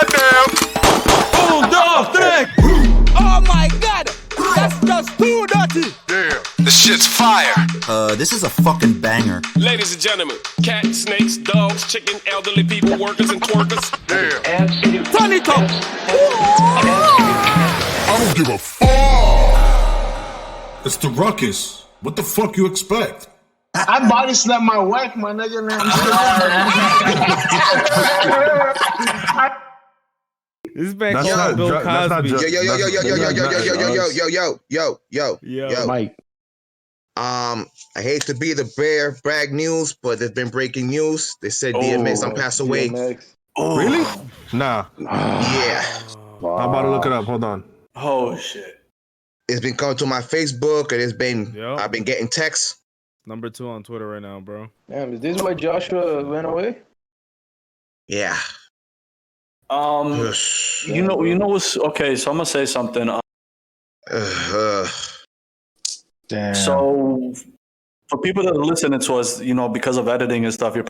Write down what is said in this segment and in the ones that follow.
Un, dos, tres. Oh my God! That's just too dirty! This shit's fire. This is a fucking banger. Ladies and gentlemen, cats, snakes, dogs, chicken, elderly people, workers and twerkers. Turn it up! I don't give a fuck. It's the Ruckus. What the fuck you expect? I body slapped my wife, my nigga. This man That's called not Bill dr- that's not Cosby. dr- Yo, Mike. I hate to be the bear brag news, but there's been breaking news. They said DMX done passed away. Oh. Really? Nah. Yeah. I'm about to look it up. Hold on. Oh shit. It's been coming to my Facebook, and Yep. I've been getting texts. Number 2 on Twitter right now, bro. Damn, is this why Joshua went away? Yeah. You know what's okay, so I'm gonna say something. Damn. So for people that are listening to us, because of editing and stuff, you're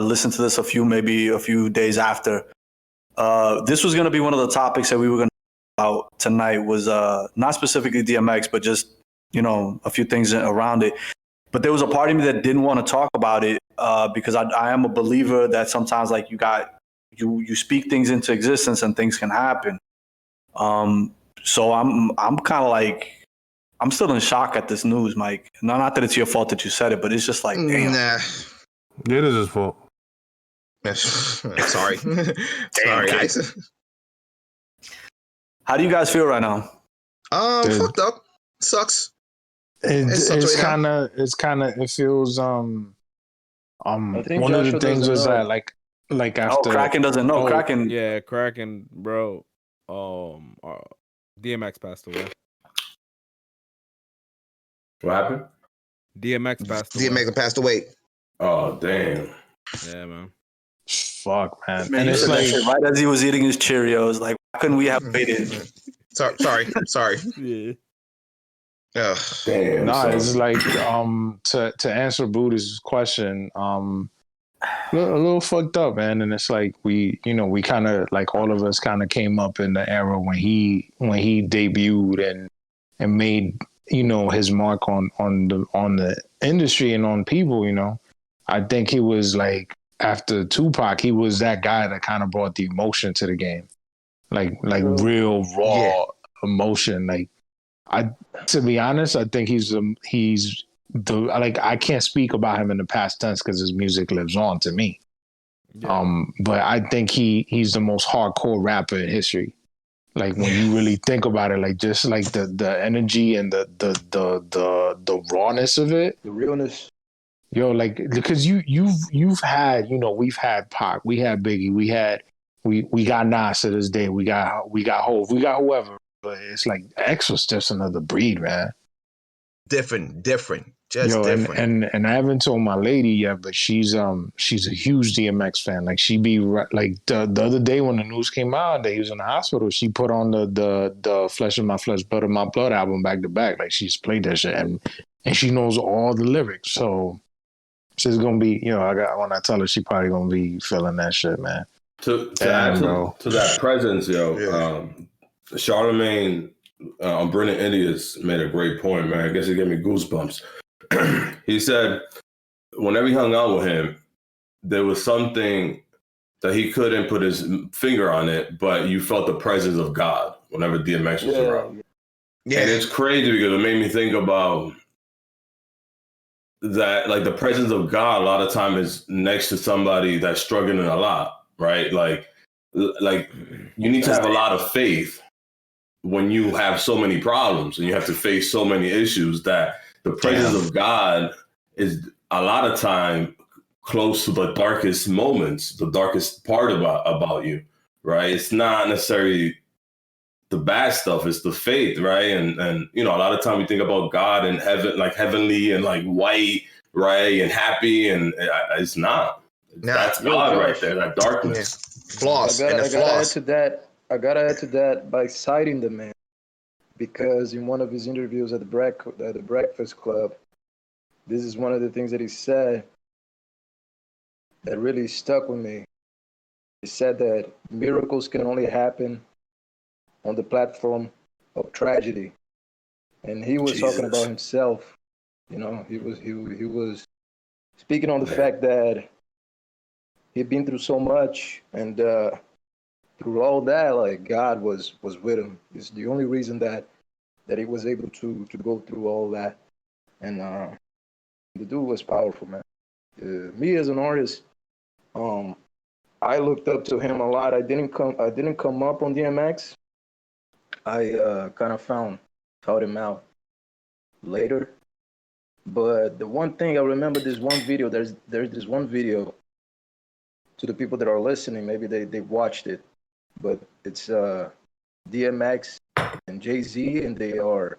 listen to this a few days after. This was gonna be one of the topics that we were gonna talk about tonight, was not specifically DMX, but just a few things around it. But there was a part of me that didn't want to talk about it because I am a believer that sometimes like you speak things into existence and things can happen. So I'm kind of like, I'm still in shock at this news, Mike. Not that it's your fault that you said it, but it's just like, damn. Nah. It is his fault. Sorry. Sorry, guys. How do you guys feel right now? Fucked up. Sucks. It feels think one of the Joshua things doesn't was know. that like after Kraken doesn't know. Kraken. Yeah, Kraken, bro. DMX passed away. What happened? DMX passed away. DMX passed away. Oh, damn. Yeah, man. fuck, man. Man, And it's like right as he was eating his Cheerios, like, why couldn't we have waited? Sorry. Yeah. Ugh. Damn. nah, son. it's like to answer Buddha's question, a little fucked up, man. And it's like we kind of like all of us kind of came up in the era when he debuted and made his mark on the industry and on people. I think he was like, after Tupac, he was that guy that kind of brought the emotion to the game, like real raw emotion. Like, to be honest, I think he's the like, I can't speak about him in the past tense because his music lives on to me. Yeah. But I think he's the most hardcore rapper in history. Like, when you really think about it, like, just like the energy and the rawness of it, The realness. yo, like, because you've had, we've had Pac, we had Biggie, we got Nas to this day, we got Hov, we got whoever, but it's like X was just another breed, man. Different. And I haven't told my lady yet, but she's a huge DMX fan. Like, she be like the other day when the news came out that he was in the hospital, she put on the Flesh of My Flesh, Blood of My Blood album back to back. Like, she's played that shit and she knows all the lyrics. So she's gonna be, when I tell her, she probably gonna be feeling that shit, man. To add to that presence, Charlemagne on Brilliant Idiots made a great point, man. I guess it gave me goosebumps. He said whenever he hung out with him, there was something that he couldn't put his finger on it, but you felt the presence of God whenever DMX was around. Yeah. And it's crazy because it made me think about that, like, the presence of God a lot of time is next to somebody that's struggling a lot, right? Like you need to have a lot of faith when you have so many problems and you have to face so many issues, that the presence of God is a lot of time close to the darkest moments, the darkest part about you, right? It's not necessarily the bad stuff, it's the faith, right? And a lot of time we think about God and heaven, like heavenly and like white, right? And happy, and it's not. That's God right there, that darkness. Flaws. I gotta add to that by citing the man, because in one of his interviews at the Breakfast Club, this is one of the things that he said that really stuck with me. he said that miracles can only happen on the platform of tragedy, and he was talking about himself. You know, he was speaking on the fact that he'd been through so much, and through all that, like God was with him. It's the only reason that he was able to go through all that, and the dude was powerful, man. Me as an artist, I looked up to him a lot. I didn't come up on DMX. I kind of found him out later. But the one thing I remember, this one video. There's this one video. To the people that are listening, maybe they watched it, but it's DMX and Jay-Z, and they are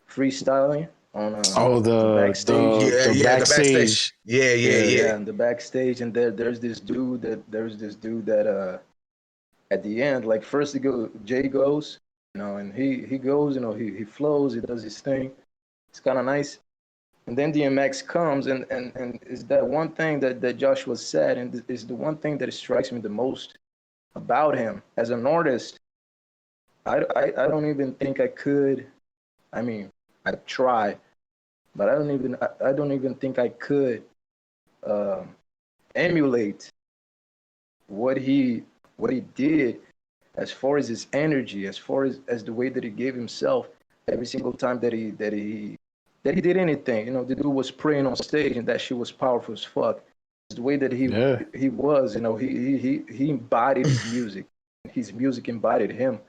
freestyling on the backstage. the backstage. Yeah, in the backstage, and there's this dude that at the end, like first Jay goes, you know, and he goes, you know, he flows, he does his thing. It's kind of nice. And then DMX comes, and is that one thing that Joshua said, and is the one thing that strikes me the most about him as an artist. I don't even think I could. I mean, I try, but I don't even think I could emulate what he did as far as his energy, as far as the way that he gave himself every single time that he did anything. You know, the dude was praying on stage, and that shit was powerful as fuck. The way that he was, you know, he embodied his music. His music embodied him.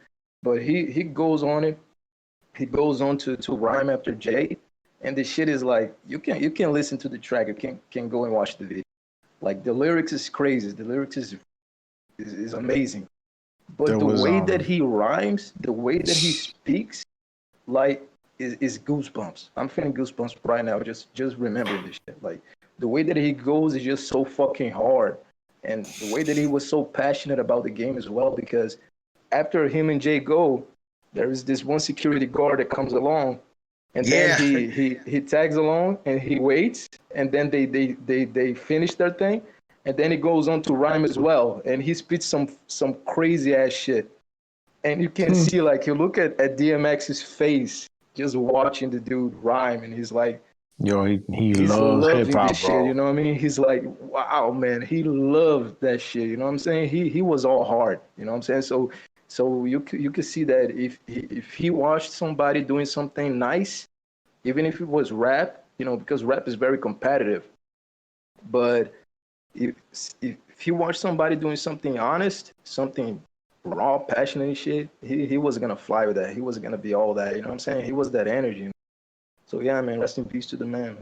But he goes on it. He goes on to rhyme after Jay, and the shit is like you can listen to the track. You can go and watch the video. Like the lyrics is crazy. The lyrics is amazing. But the way that he rhymes, the way that he speaks, like. Is goosebumps. I'm feeling goosebumps right now. Just remembering this shit. Like the way that he goes is just so fucking hard, and the way that he was so passionate about the game as well. Because after him and Jay go, there is this one security guard that comes along, and then he tags along and he waits, and then they finish their thing, and then he goes on to rhyme as well, and he spits some crazy ass shit, and you can see like you look at DMX's face. Just watching the dude rhyme, and he's like, yo, he loves hip hop, bro. You know what I mean? He's like, wow, man, he loved that shit. You know what I'm saying? He was all hard. You know what I'm saying? So you could see that if he watched somebody doing something nice, even if it was rap, you know, because rap is very competitive. But if he watched somebody doing something honest, something raw, passionate and shit, he wasn't gonna fly with that. He wasn't gonna be all that. You know what I'm saying? He was that energy. So yeah, man, rest in peace to the man.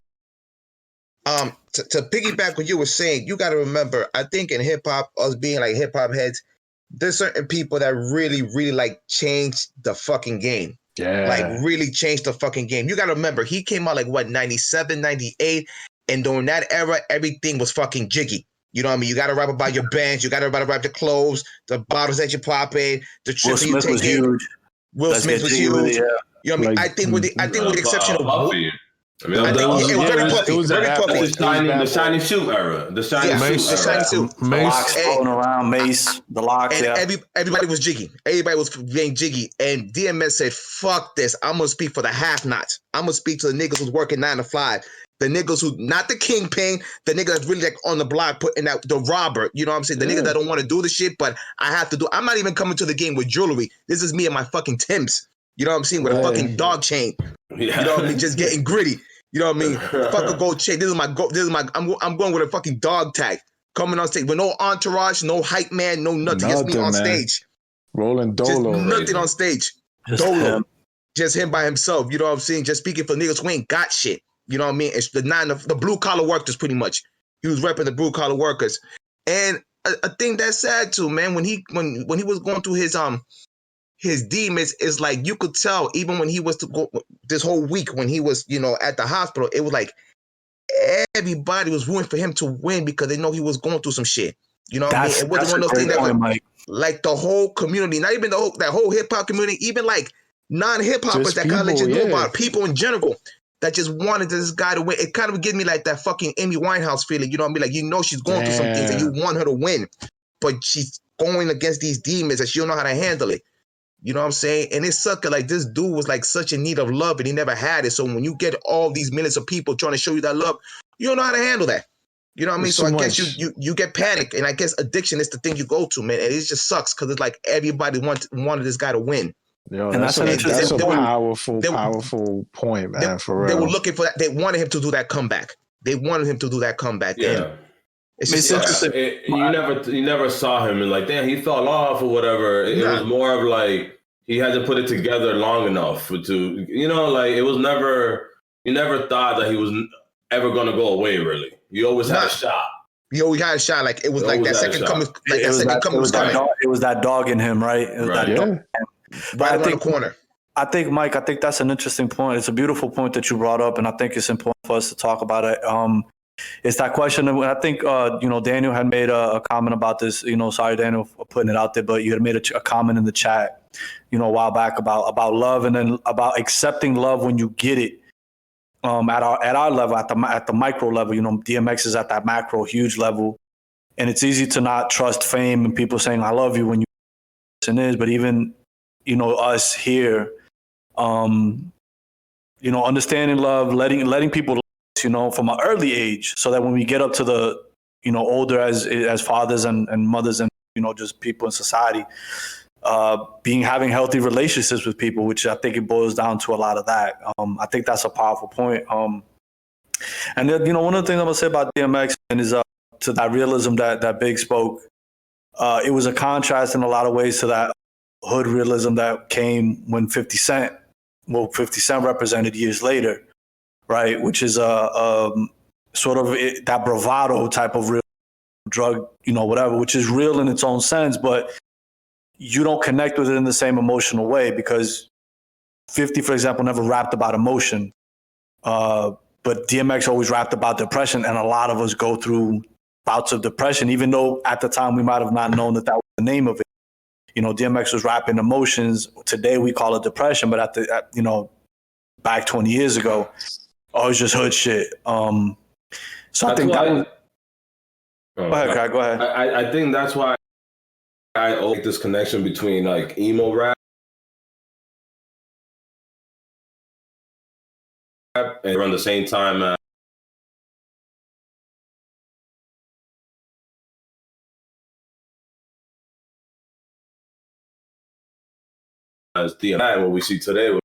To piggyback what you were saying, you got to remember, I think in hip hop, us being like hip hop heads, there's certain people that really, really like changed the fucking game. Yeah. Like really changed the fucking game. You got to remember, he came out like what, 97, 98, and during that era, everything was fucking jiggy. You know what I mean? You got to rap about your bands. You got to rap about the clothes, the bottles that you pop in, the trips you take in. Will Smith was huge. You know what I mean? I think with the exception of Puffy. I mean, it was very puffy. It was very puffy. The shiny suit era. The shiny suit. The locks floating around, Mace, the locks. And everybody was jiggy. Everybody was getting jiggy. And DMX said, "Fuck this. I'm gonna speak for the half-nots. I'm gonna speak to the niggas who's working 9 to 5." The niggas who, not the kingpin, the nigga that's really like on the block putting out the robber, you know what I'm saying? The nigga that don't want to do the shit, but I have to do. I'm not even coming to the game with jewelry. This is me and my fucking Timbs. You know what I'm saying? With a fucking dog chain. Yeah. You know what I mean? Just getting gritty. You know what I mean? Fuck a gold chain. This is my. I'm going with a fucking dog tag. Coming on stage with no entourage, no hype man, no nothing. Just me on stage. Rolling Dolo. Just nothing on stage. Dolo. Just him by himself. You know what I'm saying? Just speaking for niggas who ain't got shit. You know what I mean? It's the blue collar workers, pretty much. He was repping the blue collar workers, and a thing that's sad too, man. When he was going through his demons, is like you could tell even when he was to go this whole week when he was at the hospital. It was like everybody was rooting for him to win because they know he was going through some shit. You know what I mean? It wasn't one of those things that was, like the whole community, not even that whole hip hop community, even like non-hip hoppers that kind of let you know about people in general. That just wanted this guy to win. It kind of gives me like that fucking Amy Winehouse feeling. You know what I mean? Like, she's going through some things and you want her to win. but she's going against these demons and she don't know how to handle it. You know what I'm saying? And it sucked. Like this dude was like such in need of love and he never had it. So when you get all these millions of people trying to show you that love, you don't know how to handle that. You know what I mean? So I guess you get panicked, and I guess addiction is the thing you go to, man. And it just sucks because it's like everybody wanted this guy to win. Yo, that's a powerful point, man. For real, they were looking for that. They wanted him to do that comeback. Yeah. And it's just you never saw him and like, damn, he fell off or whatever. It was more of like he had to put it together long enough to, you know, like it was never. You never thought that he was ever gonna go away. Really, you always had a shot. You always had a shot. Like it was like that second coming. Like that second coming was coming. It was that dog in him, right? It was that dog. Right around the corner. I think, Mike, that's an interesting point. It's a beautiful point that you brought up, and I think it's important for us to talk about it. It's that question, and I think Daniel had made a comment about this. Sorry, Daniel, for putting it out there, but you had made a comment in the chat, a while back about love, and then about accepting love when you get it. At our level, at the micro level, DMX is at that macro, huge level, and it's easy to not trust fame and people saying "I love you" when you person is, but even us here, understanding love, letting people love us, from an early age, so that when we get up to the older as fathers and mothers and just people in society, having healthy relationships with people, which I think it boils down to a lot of that. I think that's a powerful point. And then, one of the things I'm gonna say about DMX is to that realism that Big spoke. It was a contrast in a lot of ways to that hood realism that came when 50 Cent represented years later, right? Which is sort of that bravado type of real drug, whatever, which is real in its own sense, but you don't connect with it in the same emotional way because 50, for example, never rapped about emotion. But DMX always rapped about depression, and a lot of us go through bouts of depression, even though at the time we might have not known that was the name of it. DMX was rapping emotions. Today we call it depression, but back 20 years ago, it was just hood shit. So I think that was... Go ahead, Craig, go ahead. I think that's why I make this connection between like emo rap and around the same time as DMX, what we see today.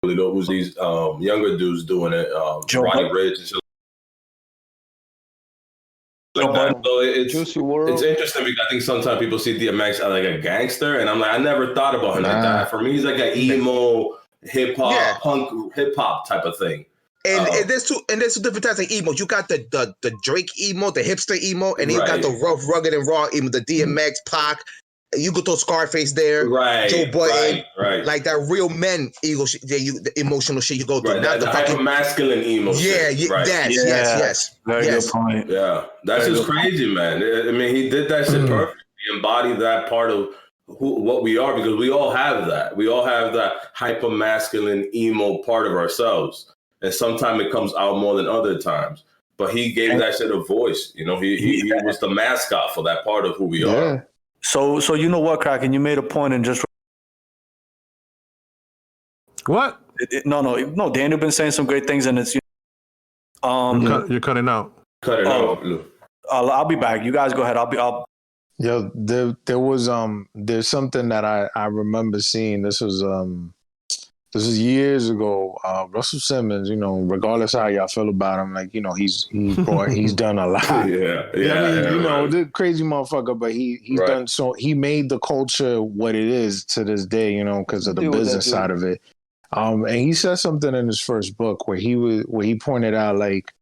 Who's these younger dudes doing it? Roddy Ricch and shit like that. So it's interesting because I think sometimes people see DMX as like a gangster, and I'm like, I never thought about him like that. For me, he's like an emo hip hop, punk hip hop type of thing. And there's two different types of emo. You got the Drake emo, the hipster emo, and you got the rough, rugged, and raw emo, the DMX, Pac. You could throw Scarface there, right? Joe Budden, right. Like that real men ego, the emotional shit you go through. Right, Not the fucking masculine emo. Yes. Very good point. Yeah, that's just crazy, man. I mean, he did that shit perfectly. He embodied that part of what we are because we all have that. We all have that hyper masculine emo part of ourselves, and sometimes it comes out more than other times. But he gave that shit a voice. He was the mascot for that part of who we are. So you know what, Kraken? You made a point and just what? No. Daniel been saying some great things, and it's you're cutting out. Cut it out. I'll be back. You guys go ahead. Yo, there was there's something that I remember seeing. This was years ago. Russell Simmons, regardless of how y'all feel about him, like he's done a lot. The crazy motherfucker, but he's done so. He made the culture what it is to this day, because of the business side of it. And he said something in his first book where he pointed out like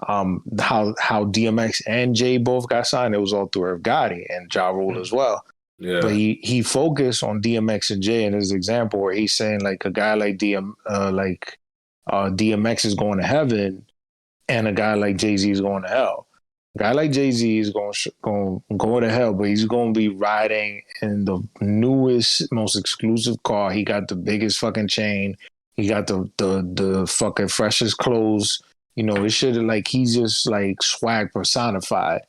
how DMX and Jay both got signed. It was all through Irv Gotti and Ja Rule as well. Yeah. But he focused on DMX and Jay in his example where he's saying like a guy like DMX is going to heaven and a guy like Jay-Z is going to hell. A guy like Jay-Z is going to go to hell, but he's going to be riding in the newest, most exclusive car. He got the biggest fucking chain. He got the fucking freshest clothes. You know, it should have like he's just like swag personified.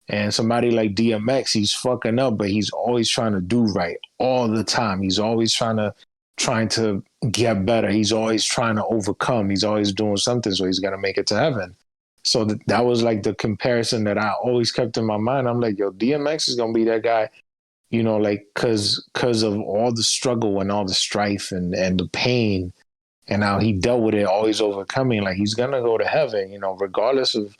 And somebody like DMX, he's fucking up, but he's always trying to do right all the time. He's always trying to get better. He's always trying to overcome. He's always doing something, so he's gonna make it to heaven. So that was like the comparison that I always kept in my mind. I'm like, yo, DMX is gonna be that guy, you know, like cause of all the struggle and all the strife and the pain and how he dealt with it, always overcoming. Like he's gonna go to heaven, you know, regardless of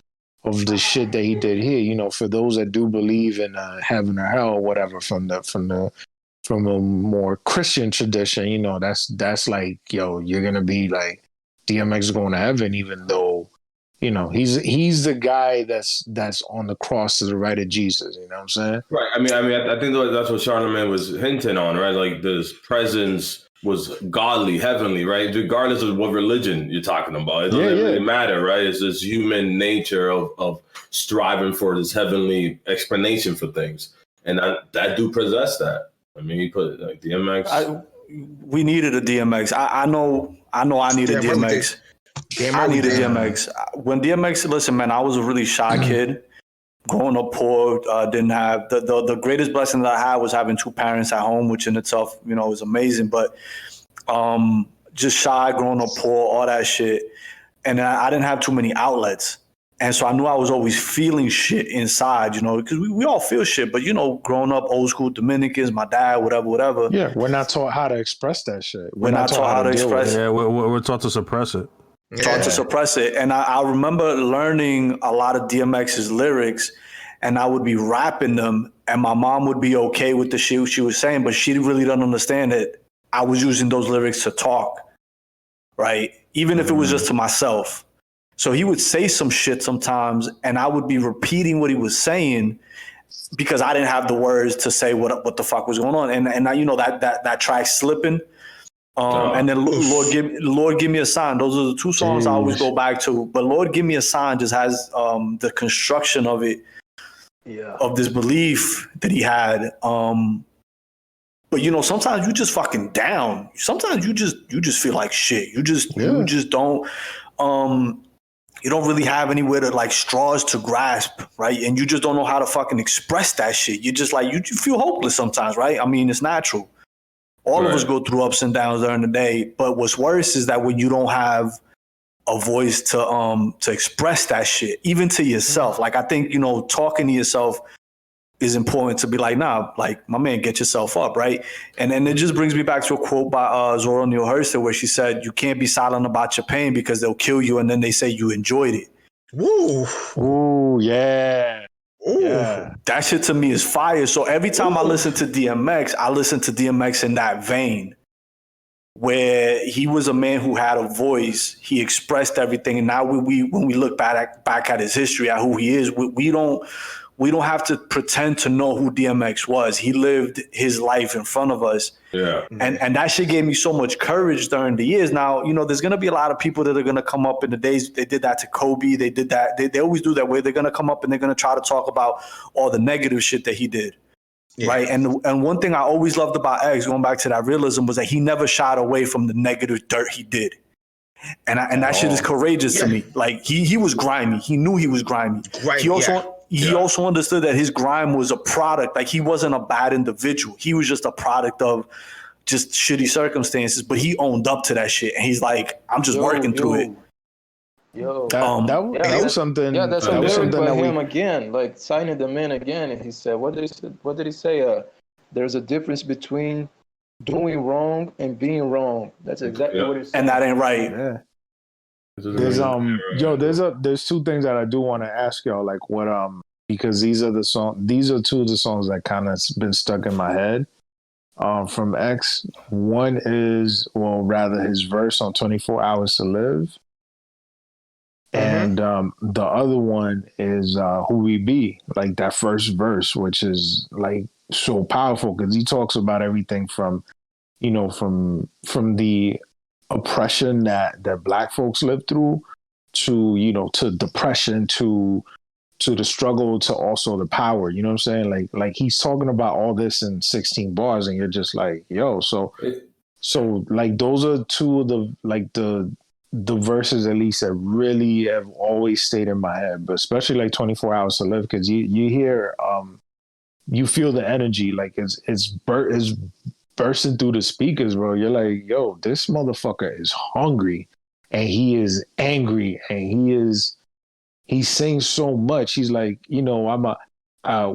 the shit that he did here. You know, for those that do believe in heaven or hell or whatever from a more Christian tradition, you know, that's like, yo, you're gonna be like DMX going to heaven, even though, you know, he's the guy that's on the cross to the right of Jesus. You know what I'm saying? Right. I mean, I think that's what Charlamagne was hinting on, right? Like this presence was godly, heavenly, right? Regardless of what religion you're talking about, it doesn't really matter, right? It's this human nature of striving for this heavenly explanation for things, and that dude possessed that. I mean, he put like DMX. We needed a DMX. I know. I needed DMX. I needed DMX. When DMX, listen, man, I was a really shy kid. Growing up poor, didn't have the greatest blessing that I had was having two parents at home, which in itself, you know, was amazing. But just shy, growing up poor, all that shit, and I didn't have too many outlets, and so I knew I was always feeling shit inside, you know, because we all feel shit. But you know, growing up old school Dominicans, my dad, whatever. Yeah, we're not taught how to express that shit. We're not taught how to express it. Yeah, we're taught to suppress it. Taught to suppress it. And I remember learning a lot of DMX's lyrics, and I would be rapping them, and my mom would be okay with the shit she was saying, but she really didn't understand that I was using those lyrics to talk, right? Even if it was just to myself. So he would say some shit sometimes, and I would be repeating what he was saying because I didn't have the words to say what the fuck was going on. And I, you know, that track Slippin', and then Lord Give Me a Sign. Those are the two songs I always go back to. But Lord Give Me a Sign just has the construction of it, of this belief that he had. But you know, sometimes you just fucking down. Sometimes you just feel like shit. You just don't. You don't really have anywhere to like straws to grasp, right? And you just don't know how to fucking express that shit. You just like you feel hopeless sometimes, right? I mean, it's natural. All of us go through ups and downs during the day, but what's worse is that when you don't have a voice to express that shit, even to yourself. Like I think, you know, talking to yourself is important to be like, nah, like my man, get yourself up, right? And then it just brings me back to a quote by Zora Neale Hurston where she said, "You can't be silent about your pain because they'll kill you, and then they say you enjoyed it." Woo! Ooh, yeah. Ooh. Yeah. That shit to me is fire. So every time I listen to DMX, I listen to DMX in that vein where he was a man who had a voice. He expressed everything. And now when we look back at his history, at who he is, we don't have to pretend to know who DMX was. He lived his life in front of us. Yeah. And that shit gave me so much courage during the years. Now, you know, there's going to be a lot of people that are going to come up in the days. They did that to Kobe. They did that. They always do that, where they're going to come up and they're going to try to talk about all the negative shit that he did. Yeah. Right. And one thing I always loved about X, going back to that realism, was that he never shied away from the negative dirt he did. And that shit is courageous to me. Like he was grimy. He knew he was grimy. He also understood that his grime was a product. Like he wasn't a bad individual. He was just a product of just shitty circumstances. But he owned up to that shit, and he's like, "I'm just working through it." That was something. Yeah, that's a lyric by him we... again, like signing them in again. And he said, "What did he say? There's a difference between doing wrong and being wrong." That's exactly what he said. And that ain't right. Yeah. There's two things that I do want to ask y'all, like what because these are two of the songs that kind of been stuck in my head from X. One is, well, rather his verse on 24 Hours to Live. And the other one is Who We Be, like that first verse, which is like so powerful because he talks about everything from, you know, from the oppression that Black folks lived through to, you know, to depression, to the struggle, to also the power, you know what I'm saying? Like he's talking about all this in 16 bars and you're just like, yo, so like those are two of the the verses at least that really have always stayed in my head, but especially like 24 Hours to Live, because you hear you feel the energy, like it's bursting through the speakers, bro. You're like, yo, this motherfucker is hungry and he is angry and he sings so much. He's like, you know,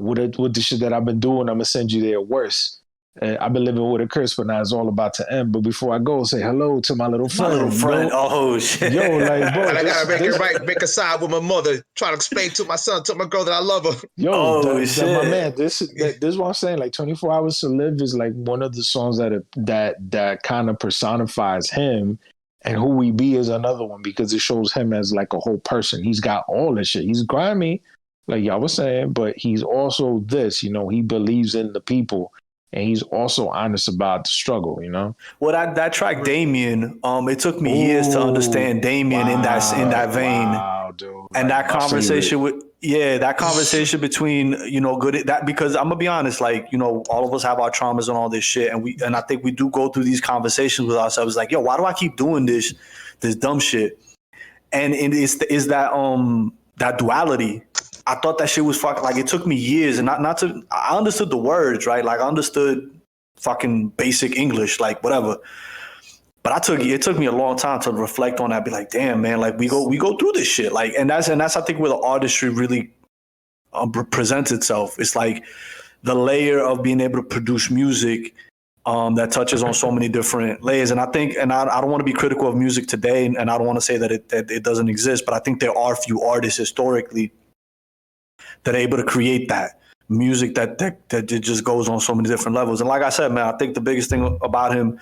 with the shit that I've been doing, I'm gonna send you there worse. I've been living with a curse, but now it's all about to end. But before I go, say hello to my little friend. Oh shit. Yo, like, bro. And I gotta make a side with my mother, trying to explain to my son, to my girl that I love her. Yo, my man, this is what I'm saying. Like 24 Hours to Live is like one of the songs that kind of personifies him, and Who We Be is another one because it shows him as like a whole person. He's got all this shit. He's grimy, like y'all was saying, but he's also this. You know, he believes in the people. And he's also honest about the struggle, you know. Well, that track Damien, it took me years to understand Damien in that vein. Wow, dude. And like, that conversation between, you know, because I'm gonna be honest, like, you know, all of us have our traumas and all this shit, and I think we do go through these conversations with ourselves, like, yo, why do I keep doing this dumb shit? And it's that duality. I thought that shit was fucking, like, it took me years, and I understood the words, right? Like, I understood fucking basic English, like, whatever. But it took me a long time to reflect on that, be like, damn, man, like, we go through this shit. Like, and that's I think where the artistry really presents itself. It's like the layer of being able to produce music that touches on so many different layers. And I think, and I don't want to be critical of music today, and I don't want to say that it doesn't exist, but I think there are few artists historically that are able to create that music that it just goes on so many different levels. And like I said, man, I think the biggest thing about him,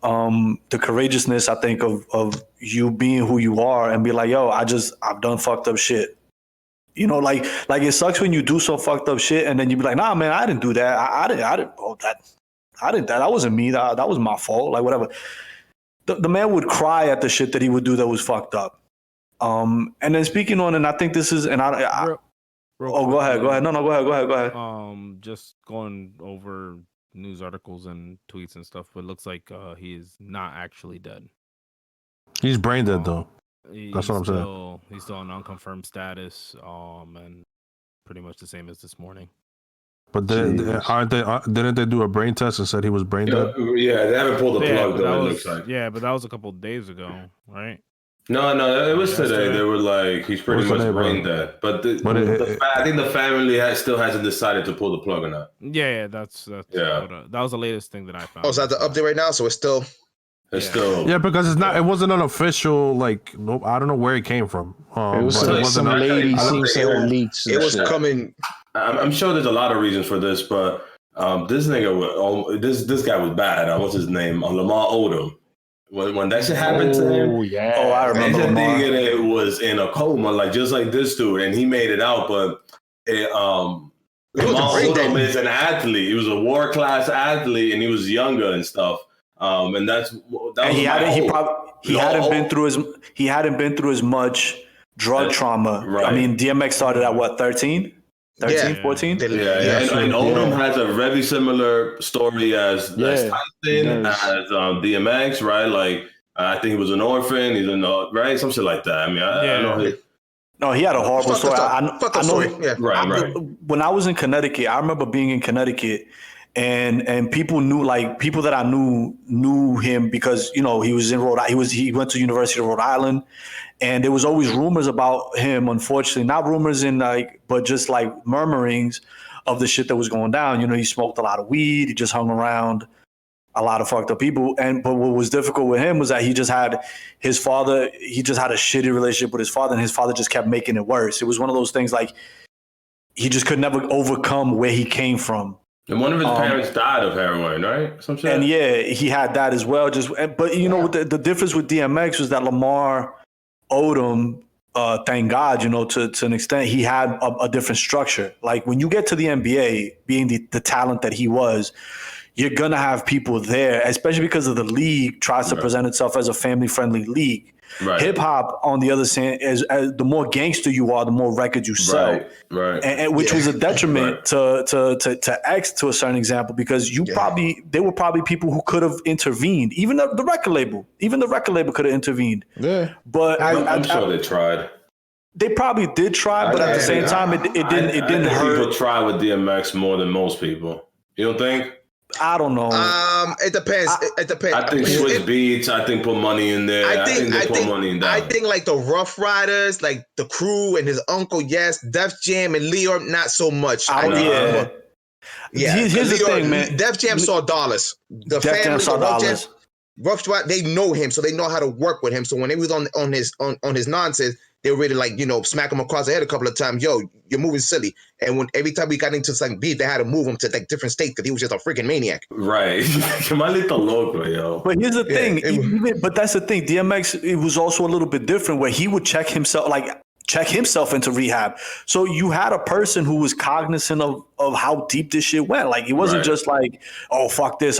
the courageousness, I think, of you being who you are and be like, yo, I've done fucked up shit. You know, like it sucks when you do some fucked up shit and then you be like, nah, man, I didn't do that. I didn't that wasn't me. That was my fault. Like, whatever. The man would cry at the shit that he would do that was fucked up. And then speaking on, and I think this is, and go ahead. No, go ahead. Just going over news articles and tweets and stuff, but it looks like he is not actually dead. He's brain dead though. That's what I'm saying. He's still on unconfirmed status, and pretty much the same as this morning. But didn't they do a brain test and said he was brain dead? Yeah, they haven't pulled the plug though. It looks like. Yeah, but that was a couple of days ago, right? No, it was today. They were like, he's pretty much brain dead. But I think the family still hasn't decided to pull the plug or not. Yeah, that's that was the latest thing that I found. Oh, is that the update right now? So it's still. Because it wasn't an official, like, nope, I don't know where it came from. It was some lady seems to have leaks. It was coming. I'm sure there's a lot of reasons for this, but this nigga, this guy was bad. What's his name? Lamar Odom. When that shit happened to him, yeah. Oh, I remember. That nigga was in a coma, like just like this dude, and he made it out. But Lamar Odom is an athlete. He was a world class athlete, and he was younger and stuff. And he hadn't been through as much drug trauma. Right. I mean, DMX started at what, 13? 14? Yeah. And Odom has a very similar story as Tyson, as DMX, right? Like, I think he was an orphan. He's right? Some shit like that. I mean, I know No, he had a horrible story. I know. Yeah. Right. When I was in Connecticut, I remember being in Connecticut, and people knew, like, people that I knew him because, you know, he was in Rhode Island. He went to University of Rhode Island, and there was always rumors about him. Unfortunately, not rumors but just like murmurings of the shit that was going down. You know, he smoked a lot of weed. He just hung around a lot of fucked up people. But what was difficult with him was that he just had a shitty relationship with his father, and his father just kept making it worse. It was one of those things, like, he just could never overcome where he came from. And one of his parents died of heroin, right? Some shit. And yeah, he had that as well. But you know, the difference with DMX was that Lamar Odom, thank God, you know, to an extent, he had a different structure. Like, when you get to the NBA, being the talent that he was, you're gonna have people there, especially because of the league tries to present itself as a family-friendly league. Right. Hip hop, on the other hand, as the more gangster you are, the more records you sell. Right. And which was a detriment to X to a certain example, because they were probably people who could have intervened. Even the record label could have intervened. Yeah. But I'm sure they tried. They probably did try, but at the same time, it didn't hurt. People try with DMX more than most people. You don't think? I don't know. It depends. It depends. I think Switch Beats. I think put money in there. I think they put money in that. I think like the Rough Riders, like the Crew and his uncle, yes. Def Jam and Leo, not so much. Yeah. Here's the thing, man. Def Jam saw dollars. The Def Jam saw dollars. Rough Rider, they know him, so they know how to work with him. So when they was on his nonsense, they were really like, smack him across the head a couple of times. Yo, you're moving silly. And every time we got into some beef, they had to move him to like different states because he was just a freaking maniac. Right. Malito loco, yo. But here's the thing. But that's the thing. DMX, it was also a little bit different where he would check himself into rehab. So you had a person who was cognizant of how deep this shit went. Like, it wasn't just like, oh, fuck this,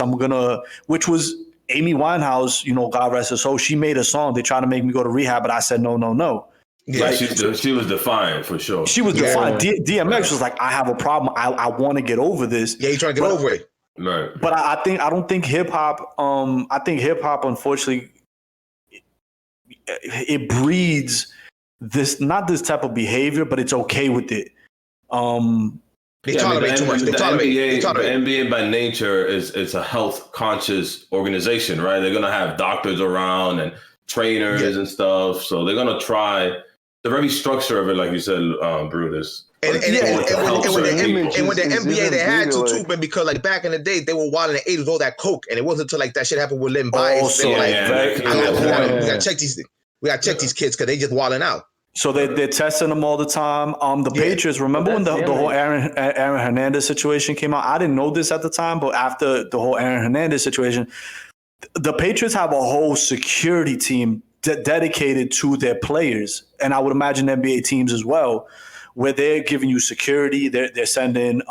which was Amy Winehouse, God rest her soul. She made a song. They tried to make me go to rehab, but I said, no. Yeah, right? she was defiant for sure. She was defiant. DMX was like, I have a problem. I want to get over this. Yeah, he's trying to get over it. Right. But I don't think hip hop. I think hip hop, unfortunately, it breeds not this type of behavior, but it's okay with it. They tolerate too much. The NBA by nature is a health conscious organization, right? They're gonna have doctors around and trainers and stuff, so they're gonna try. The very structure of it, like you said, Brutus. And with the NBA, they had to too, but because like back in the day, they were wild in the 80s, all that coke, and it wasn't until like that shit happened with Lynn Bias. We gotta check these kids because they just wilding out. So they're testing them all the time. The Patriots, remember when the whole Aaron Hernandez situation came out? I didn't know this at the time, but after the whole Aaron Hernandez situation, the Patriots have a whole security team dedicated to their players, and I would imagine NBA teams as well, where they're giving you security. They're sending,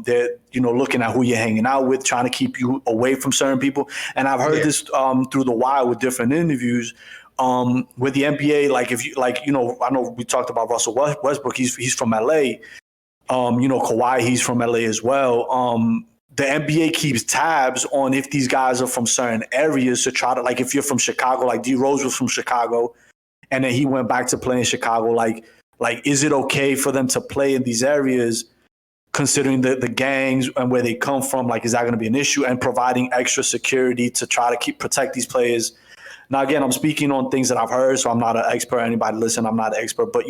they're looking at who you're hanging out with, trying to keep you away from certain people. And I've heard this through the wire with different interviews. With the NBA, I know we talked about Russell Westbrook. He's from LA. Kawhi, he's from LA as well. The NBA keeps tabs on if these guys are from certain areas to try to, like, if you're from Chicago, like D Rose was from Chicago, and then he went back to play in Chicago. Like, is it okay for them to play in these areas, considering the gangs and where they come from? Like, is that going to be an issue? And providing extra security to try to protect these players. Now, again, I'm speaking on things that I've heard, so I'm not an expert. Anybody listen, I'm not an expert, but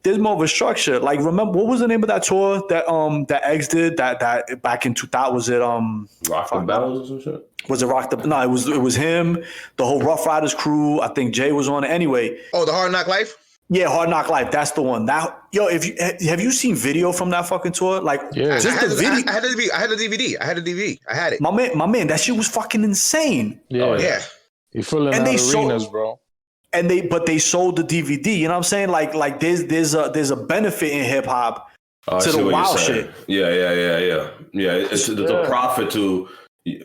there's more of a structure. Like, remember, what was the name of that tour that X did that back in 2000? Was it Rock the Bells or some shit? Was it Rock the? No, it was him. The whole Rough Riders crew. I think Jay was on it. Anyway. Oh, the Hard Knock Life. Yeah, Hard Knock Life. That's the one. That have you seen video from that fucking tour? Like, just the video. I had the DVD. I had it. My man, that shit was fucking insane. Yeah. You're filling out arenas, bro. And they sold the DVD. You know what I'm saying? Like there's a benefit in hip hop to the wild shit. Yeah. It's a profit to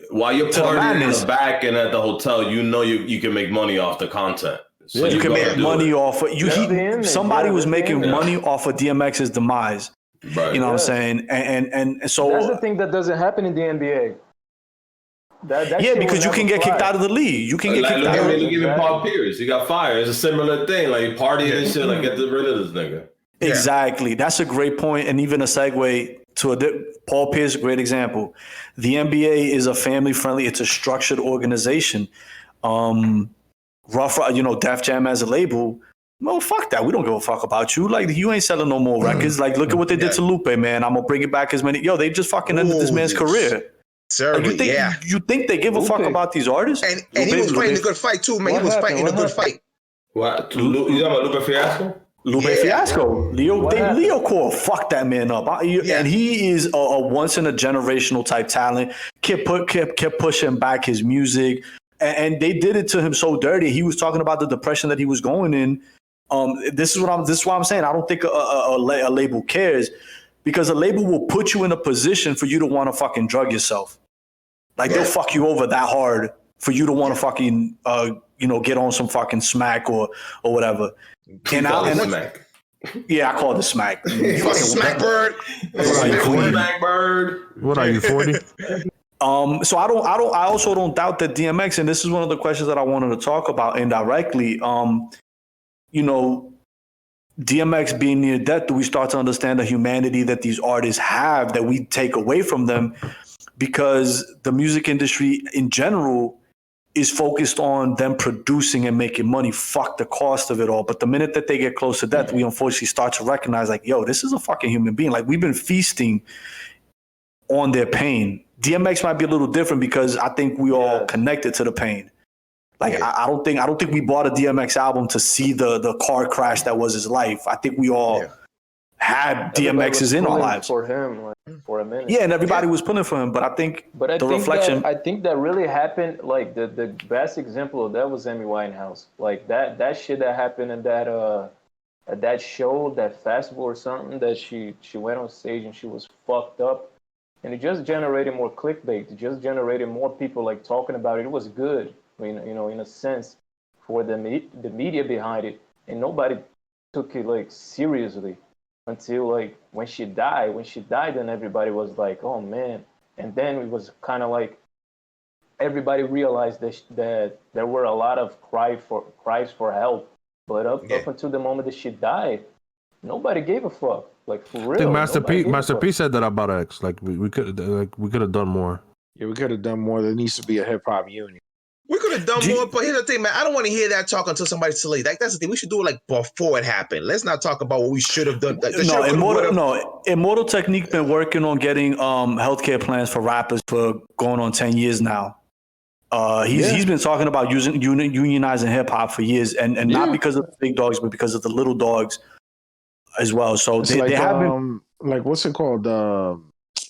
while you're partying in the back and at the hotel. You can make money off the content. So you can make money off of somebody was making money off of DMX's demise. Right. You know what I'm saying? And so that's the thing that doesn't happen in the NBA. Because you can get kicked out of the league. You can get kicked out of the league. Even Paul Pierce, he got fired. It's a similar thing. Like partying and shit. Like get rid of this nigga. Exactly. That's a great point, and even a segue to Paul Pierce. Great example. The NBA is a family friendly. It's a structured organization. Def Jam as a label. Well, fuck that. We don't give a fuck about you. Like, you ain't selling no more records. Like, look at what they did to Lupe, man. I'm gonna bring it back as many. They just fucking ended this man's career. You think they give a fuck about these artists? And he was fighting a good fight too, man. He was fighting a good fight. What? You talking about Lupe Fiasco? Lupe Fiasco. Leo Core fucked that man up. And he is a once in a generational type talent. Kept pushing back his music. And they did it to him so dirty. He was talking about the depression that he was going in. This is why I'm saying I don't think a label cares, because a label will put you in a position for you to want to fucking drug yourself. Like, they'll fuck you over that hard for you to want to fucking get on some fucking smack or whatever. And smack. Yeah, I call it the smack. You fucking smack bird. Smack bird. What are you, 40? So I also don't doubt that DMX, and this is one of the questions that I wanted to talk about indirectly. DMX being near death, do we start to understand the humanity that these artists have that we take away from them? Because the music industry in general is focused on them producing and making money. Fuck the cost of it all. But the minute that they get close to death, we unfortunately start to recognize, like, yo, this is a fucking human being. Like, we've been feasting on their pain. DMX might be a little different because I think we all connected to the pain. Like, I don't think we bought a DMX album to see the car crash that was his life. I think we all had DMX's in our lives for him, like, for a minute. Yeah, and everybody was pulling for him. But I think reflection. I think that really happened. Like the best example of that was Amy Winehouse. Like that shit that happened in that at that show, that festival or something, that she went on stage and she was fucked up, and it just generated more clickbait. It just generated more people like talking about it. It was good, in a sense, for the media behind it, and nobody took it like seriously until like when she died. When she died, then everybody was like, oh man. And then it was kind of like everybody realized that there were a lot of cries for help. But up until the moment that she died, nobody gave a fuck. Like, for real. I think Master P said that about X. Like, we could have done more. Yeah, we could have done more. There needs to be a hip hop union. We could have done more, but here's the thing, man. I don't want to hear that talk until somebody's too late. Like, that's the thing. We should do it like before it happened. Let's not talk about what we should have done. Immortal Technique been working on getting healthcare plans for rappers for going on 10 years now. He's been talking about unionizing hip hop for years, and not because of the big dogs, but because of the little dogs as well. So they have been like, what's it called?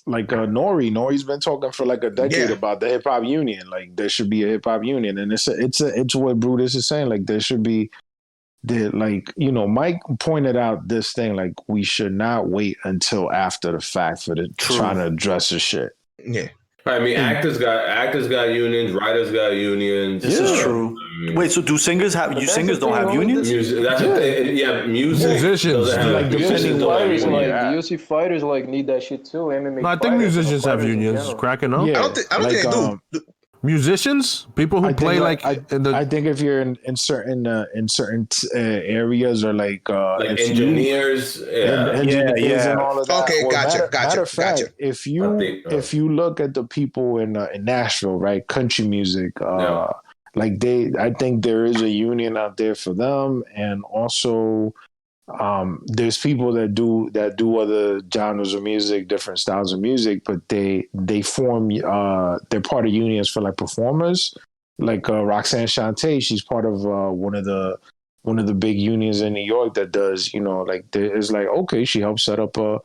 Nori's been talking for like a decade about the hip hop union. Like, there should be a hip hop union, and it's what Brutus is saying. Like, there should be Mike pointed out this thing. Like, we should not wait until after the fact for trying to address the shit. Yeah. I mean, actors got unions, writers got unions. This is true. Wait, so do singers have? Singers don't have unions? Musicians. Like, UFC fighters like need that shit too. MMA. No, I think musicians have unions. Cracking up. Yeah. I don't think they do. Musicians, people who play I think if you're in certain areas, or like engineers, and all of that. Okay, gotcha. Matter of fact, if you look at the people in Nashville, right, country music, I think there is a union out there for them, and also there's people that do other genres of music, different styles of music, but they form they're part of unions for like performers, like Roxanne Shante. She's part of one of the big unions in New York that does, it's like, okay, she helps set up the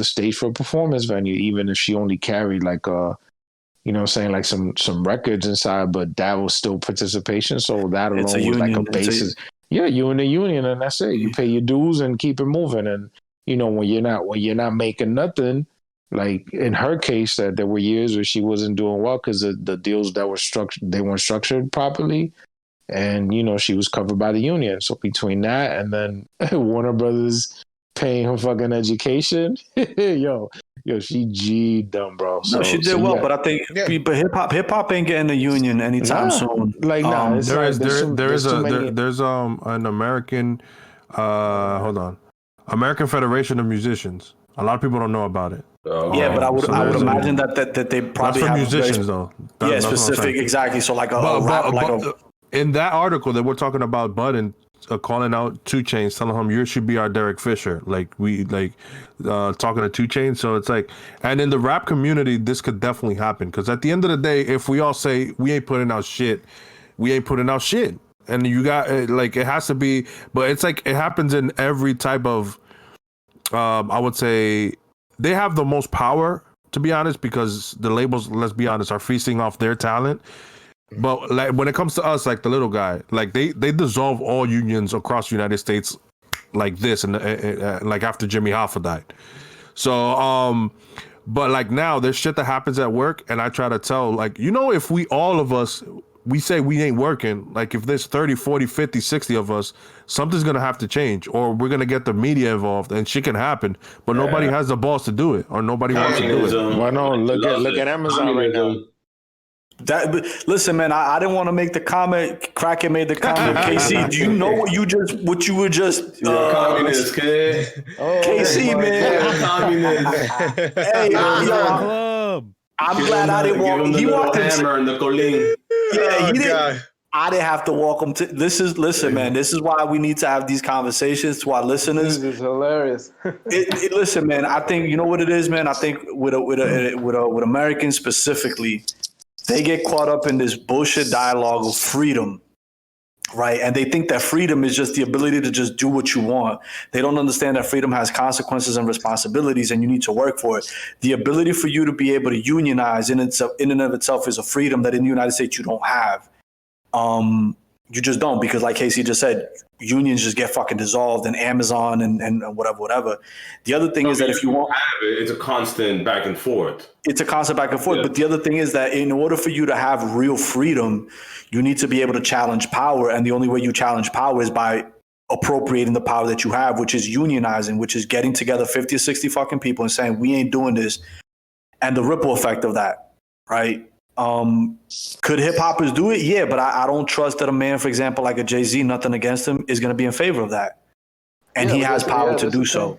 stage for a performance venue, even if she only carried like like some records inside, but that was still participation. So that alone was like a basis. Yeah, you in the union, and that's it. You pay your dues and keep it moving. And when you're not making nothing, like in her case, that there were years where she wasn't doing well because the deals that were structured, they weren't structured properly, and she was covered by the union. So between that and then Warner Brothers paying her fucking education, yo, she G'd them, bro. No, she did well, but I think but hip hop ain't getting a union anytime soon. Like, there's an American American Federation of Musicians. A lot of people don't know about it. Yeah, but I would imagine that they probably that's for have musicians though. Specific, exactly. So like in that article that we're talking about, Bud and calling out 2 Chainz, telling him you should be our Derek Fisher, like talking to 2 Chainz. So it's like, and in the rap community, this could definitely happen, because at the end of the day, if we all say we ain't putting out shit, we ain't putting out shit, and you got like, it has to be. But it's like, it happens in every type of. I would say they have the most power, to be honest, because the labels, let's be honest, are feasting off their talent. But like, when it comes to us, like the little guy, like they dissolve all unions across the United States like this, and like after Jimmy Hoffa died. So but like now there's shit that happens at work, and I try to tell, like, if we all of us we say we ain't working, like if there's 30, 40, 50, 60 of us, something's going to have to change, or we're going to get the media involved, and shit can happen, but nobody has the balls to do it, or nobody wants to do it. Why no? Look at Amazon right now. Listen, man, I didn't want to make the comment. Kraken made the comment. KC, do you know what you were just communist kid? KC, man, communist. Hey, yo, I'm glad I didn't walk. He walked hammer and the colleen. Yeah, he didn't. I didn't have to walk him to. Listen, man. This is why we need to have these conversations to our listeners. This is hilarious. Listen, man. I think you know what it is, man. I think with Americans specifically, they get caught up in this bullshit dialogue of freedom, right? And they think that freedom is just the ability to just do what you want. They don't understand that freedom has consequences and responsibilities, and you need to work for it. The ability for you to be able to unionize in and of itself is a freedom that in the United States you don't have. You just don't, because like Casey just said, unions just get fucking dissolved, and Amazon and whatever. The other thing is that if you won't have it, it's a constant back and forth. It's a constant back and forth. Yeah. But the other thing is that in order for you to have real freedom, you need to be able to challenge power. And the only way you challenge power is by appropriating the power that you have, which is unionizing, which is getting together 50 or 60 fucking people and saying, we ain't doing this. And the ripple effect of that, right? Could hip hoppers do it? Yeah, but I don't trust that a man, for example, like a Jay-Z, nothing against him, is going to be in favor of that. And he has power to do so.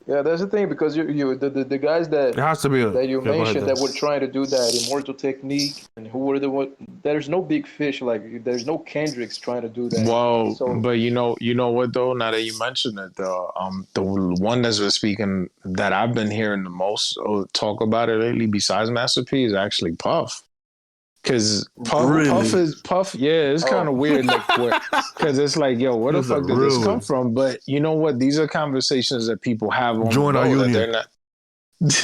Yeah, that's the thing, because the guys that it has to be that you mentioned that were trying to do that Immortal Technique, and who were the one? There's no big fish, like there's no Kendricks trying to do that. Well, but you know what though? Now that you mentioned it, the one that's been speaking that I've been hearing the most talk about it lately, besides Master P, is actually Puff. Because Puff, yeah, it's kind of weird, like, because it's like, yo, where the fuck did this come from? But you know what? These are conversations that people have on join our union. They're not,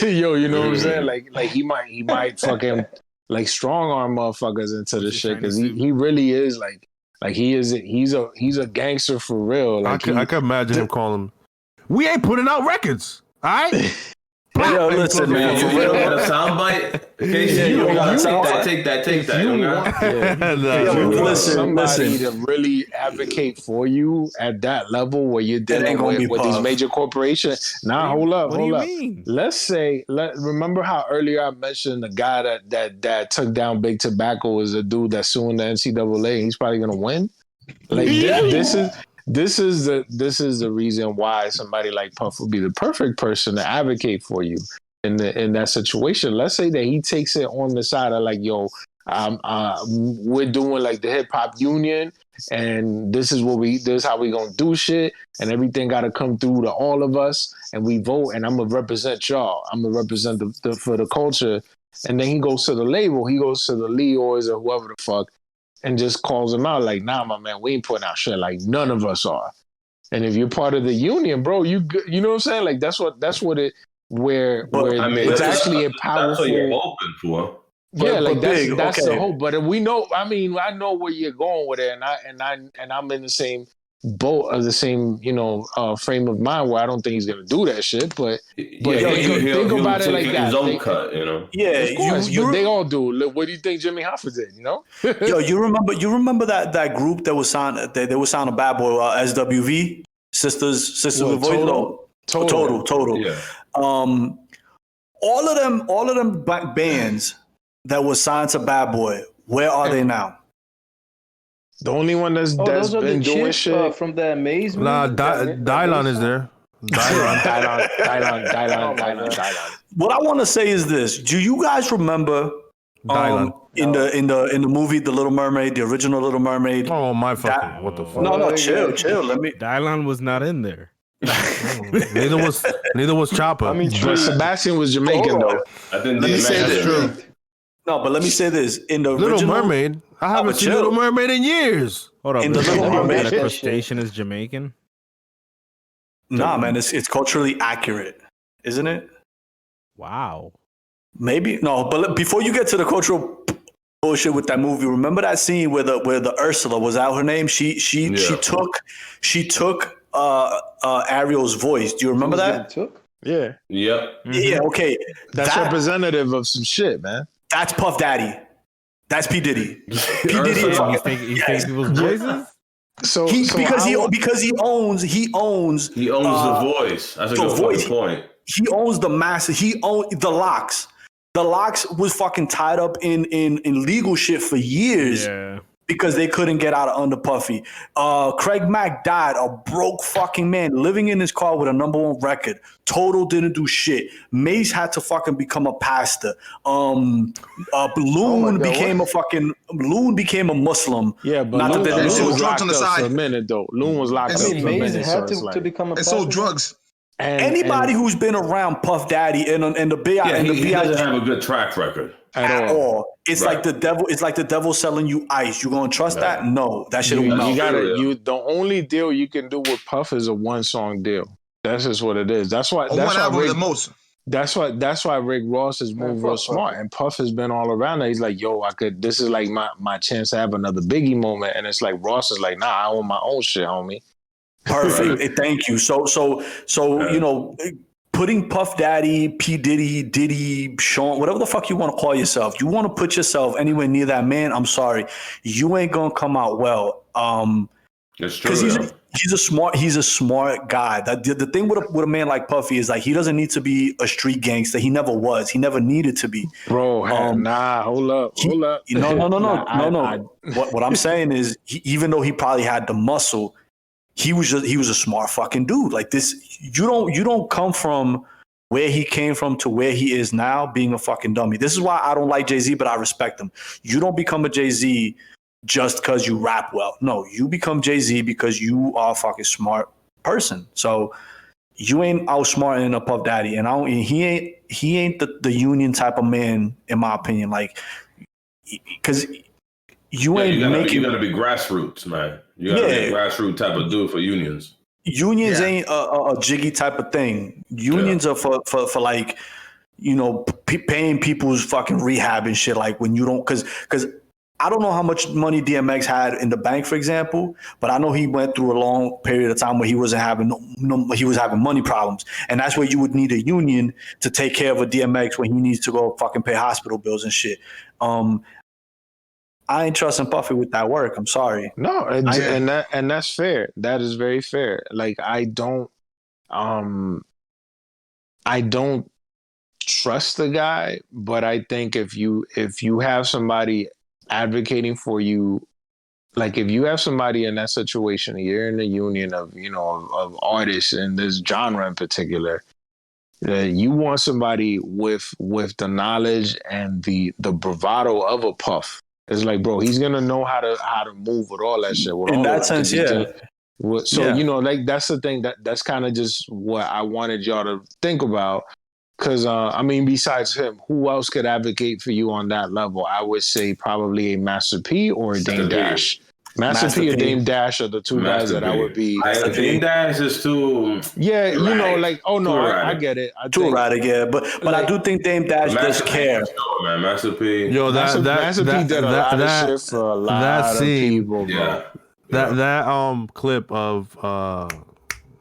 yo, you know what I'm saying? Like he might fucking like strong arm motherfuckers into the shit, because he really is like he's a gangster for real. Like I can imagine him calling. We ain't putting out records, all right. Yo, listen, man. You don't got a soundbite? Take that. Somebody to really advocate for you at that level where you're dealing with these major corporations. Nah, hold up. Mean? Let's say, remember how earlier I mentioned the guy that took down Big Tobacco is a dude that's suing the NCAA. He's probably gonna win. Like This is the reason why somebody like Puff would be the perfect person to advocate for you in that situation. Let's say that he takes it on the side of like, yo, we're doing like the hip hop union, and this is how we gonna do shit, and everything got to come through to all of us, and we vote, and I'm gonna represent y'all. I'm gonna represent for the culture, and then he goes to the label, he goes to the Leo's or whoever the fuck, and just calls them out like, nah, my man, we ain't putting out shit. Like, none of us are. And if you're part of the union, bro, you know what I'm saying? Like, that's what it, where I mean, it's actually a powerful. That's what you're open for. Yeah, like that's the hope. But we know, I mean, I know where you're going with it, and I'm in the same boat of the same, frame of mind where I don't think he's gonna do that shit. But think about it like that. His own cut, Yeah, of course, but they all do. What do you think Jimmy Hoffa did? Yo, you remember that group that was signed? They were signed a Bad Boy, SWV, Sisters with Voice. Total. Yeah. All of them bands that were signed to Bad Boy, where are they now? The only one that's been doing shit from the Amazement. Nah, Dylon is there. Dylon. What I want to say is this: do you guys remember in the movie The Little Mermaid, the original Little Mermaid? Oh my fucking! What the fuck? No, chill. Let me. Dylon was not in there. Neither was Chopper. I mean, Sebastian was Jamaican though. I didn't say this. True. No, but let me say this: in the Little original, Mermaid, I haven't seen Little Mermaid in years. Hold on, in the Little Mermaid, the crustacean is Jamaican. Nah, man, it's culturally accurate, isn't it? Wow. Maybe no, but before you get to the cultural bullshit with that movie, remember that scene where the Ursula, was that her name? She took Ariel's voice. Do you remember that? Yeah. Yep. Yeah. Okay. That's representative of some shit, man. That's Puff Daddy. That's P Diddy. P Damn, Diddy. He's taking people's voices. Because he owns He owns the voice. That's a good fucking point. He owns the master. He owns the Locks. The Locks was fucking tied up in legal shit for years. Yeah. Because they couldn't get out of under Puffy. Craig Mack died, a broke fucking man, living in his car with a #1 record. Total didn't do shit. Mace had to fucking become a pastor. Loon became a Muslim. Yeah, but Not Loon, that they sold was drugs locked on the up side. for a minute though. Loon was locked up for a Maze minute. had So to become a and sold drugs. Anybody who's been around Puff Daddy and the big He doesn't have a good track record at all. It's like the devil. It's like the devil selling you ice. You gonna trust that? No, that shit will melt. The only deal you can do with Puff is a 1-song deal. That's just what it is. That's why. That's why the most. That's why Rick Ross has moved real smart, and Puff has been all around there. He's like, yo, this is like my chance to have another Biggie moment, and it's like Ross is like, nah, I own my own shit, homie. Perfect. Thank you. So you know, putting Puff Daddy, P Diddy, Sean, whatever the fuck you want to call yourself, you want to put yourself anywhere near that man, I'm sorry, you ain't gonna come out well. It's true. Because he's a smart guy. The thing with a man like Puffy is like he doesn't need to be a street gangster. He never was. He never needed to be. Bro, hold up. No. What I'm saying is, even though he probably had the muscle, he was a smart fucking dude. Like this, you don't come from where he came from to where he is now being a fucking dummy. This is why I don't like Jay-Z, but I respect him. You don't become a Jay-Z just because you rap well. No, you become Jay-Z because you are a fucking smart person. So you ain't outsmarting a Puff Daddy, and he ain't the union type of man, in my opinion. Like, because you ain't you gotta be grassroots, man. You gotta be a grassroots type of dude for unions. Unions ain't a jiggy type of thing. Unions are for like, you know, paying people's fucking rehab and shit. Like when you don't, because I don't know how much money DMX had in the bank, for example, but I know he went through a long period of time where he wasn't having he was having money problems, and that's where you would need a union to take care of a DMX when he needs to go fucking pay hospital bills and shit. I ain't trusting Puffy with that work. I'm sorry. No, and that's fair. That is very fair. Like I don't trust the guy, but I think if you have somebody advocating for you, like if you have somebody in that situation, you're in a union of, you know, of artists in this genre in particular, you want somebody with the knowledge and the bravado of a Puff. It's like, bro, he's gonna know how to move with all that shit. In that sense, yeah. You know, like that's the thing that's kind of just what I wanted y'all to think about. Because, I mean, besides him, who else could advocate for you on that level? I would say probably a Master P or a Dame Dash. Master P or Dame Dash are the two guys that I would be. Dame Dash is too. Yeah, you know, like, oh no, I get it. Too erratic, yeah. But like, I do think Dame Dash does care. Man, Master P. Yo, Master P did a lot of shit for a lot of people, bro. That clip of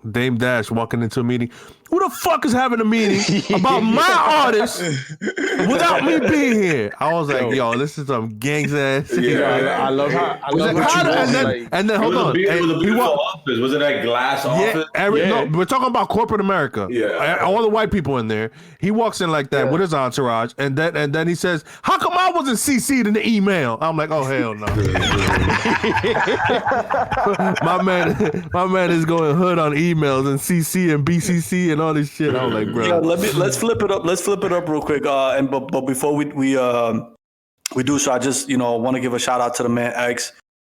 Dame Dash walking into a meeting. Who the fuck is having a meeting about my artist without me being here? I was like, yo, this is some gangsta ass shit. Yeah, I love how and then hold on. It was a beautiful office. Was it that glass office? No, we're talking about corporate America. Yeah. All the white people in there. He walks in like that with his entourage, and then he says, how come I wasn't CC'd in the email? I'm like, oh hell no. my man is going hood on emails and CC and BCC and all this shit. I was like, bro. Yeah, let's flip it up. Let's flip it up real quick. But before we do so, I just want to give a shout out to the man X.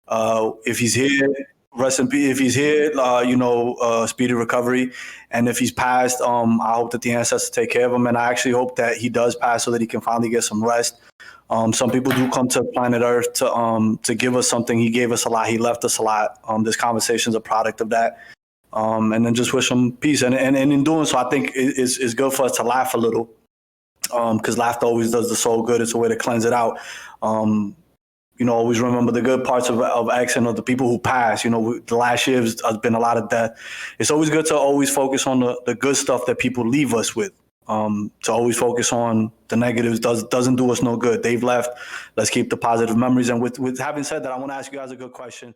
If he's here, rest in peace. If he's here, speedy recovery. And if he's passed, I hope that the ancestors take care of him. And I actually hope that he does pass so that he can finally get some rest. Some people do come to planet Earth to give us something. He gave us a lot. He left us a lot. This conversation is a product of that. And then just wish him peace. And in doing so, I think it's good for us to laugh a little, because laughter always does the soul good. It's a way to cleanse it out. Always remember the good parts of X and of the people who pass. The last year has been a lot of death. It's always good to always focus on the good stuff that people leave us with. To always focus on the negatives doesn't do us no good. They've left. Let's keep the positive memories. And with having said that, I want to ask you guys a good question.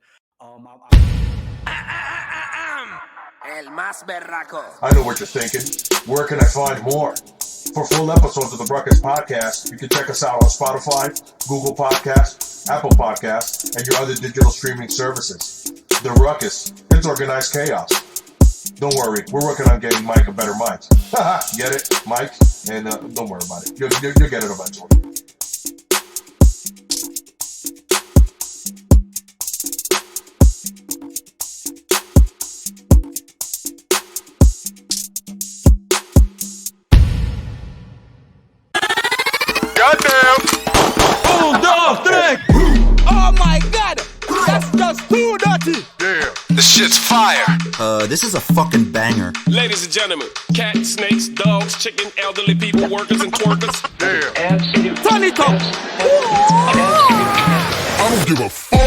El más berraco. I know what you're thinking. Where can I find more? For full episodes of the Ruckus podcast, you can check us out on Spotify, Google Podcasts, Apple Podcasts, and your other digital streaming services. The Ruckus, it's organized chaos. Don't worry, we're working on getting Mike a better mic. Get it, Mike? And don't worry about it. You'll get it eventually. Oh my god! That's just too dirty! Yeah. The shit's fire. This is a fucking banger. Ladies and gentlemen, cats, snakes, dogs, chicken, elderly people, workers, and twerkers. Yeah. Turn it up! I don't give a fuck.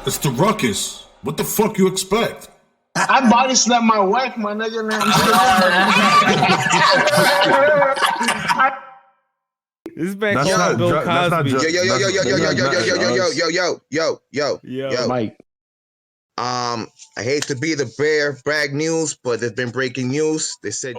It's the Ruckus. What the fuck you expect? I body slapped my wife, my nigga. This man That's called not Bill ju- that's not Cosby. ju- Yo. Mike. I hate to be the bearer of brag news, but there's been breaking news. They said